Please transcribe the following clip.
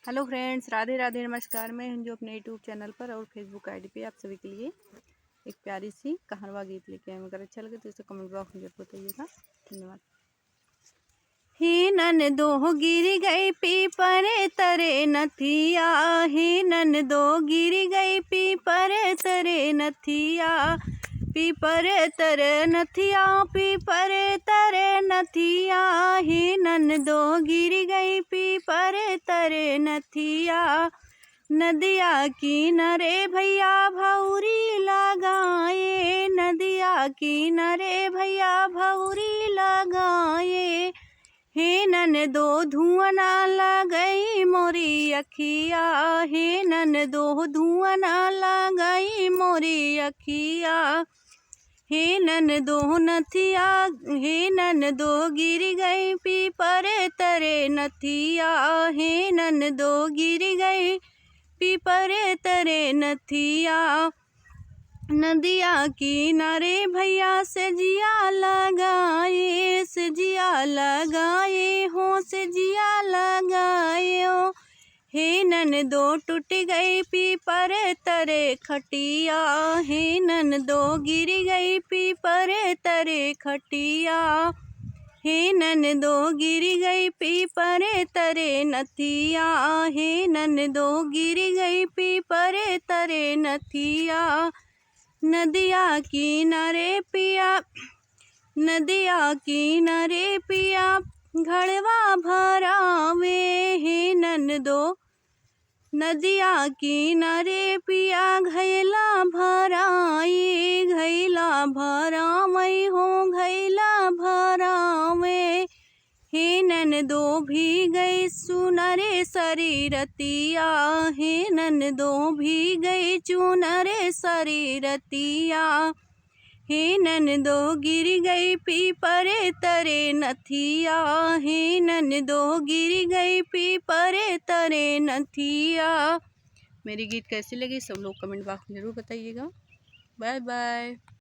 Hello friends, Radhe Radhe, नमस्कार। मैं हूं जो अपने यूट्यूब चैनल पर और फेसबुक आईडी पे आप सभी के लिए एक प्यारी सी कहानवा गीत लेके आए। अगर अच्छा लगे तो इसे कमेंट बॉक्स में जरूर बताइएगा। धन्यवाद। ही नन दो गिर गई पीपर तरे नथिया, ही नन दो गिर गई पीपर तरे नथिया, पीपर तरे नथिया, पीपर तरे नथिया, ही नन दो गिर गई पीपर तरे नथिया। नदिया किनारे भैया भौरी लगाए, नदिया किनारे भैया भौरी लगाए, हे नन दो धुआं ना लगई मोरी अखिया, हे नन दो धुआं ना लगई मोरी अखिया, हे नन दो नथिया, हे नन दो गिर गई पीपर तरे नथिया, हे नन दो गिर गई पीपर तरे नथिया। नदिया किनारे भैया से जिया लगाए, से जिया लगाए हो, से जिया लगाए हो, हे नन दो टूट गई पीपर तरे खटिया, हे नन दो गिर गई पीपर तरे खटिया, हे नन दो गिर गई पीपर तरे नथिया, हे नन दो गिर गई पीपर तरे नथिया। नदिया किनारे पिया, नदिया किनारे पिया घड़वा भरावे, हे नन दो नदिया किनारे पिया घैला भराई, घैला भरावई हो, घैला भरावे, हे नन दो भी गई सुनरे शरीरतिया, हे नन दो भी गई चुनरे शरीरतिया, हे नन दो गिर गई पीपर तरे नथिया, हे नन दो गिर गई पीपर तरे नथिया। मेरी गीत कैसी लगी सब लोग कमेंट बॉक्स में ज़रूर बताइएगा। Bye bye.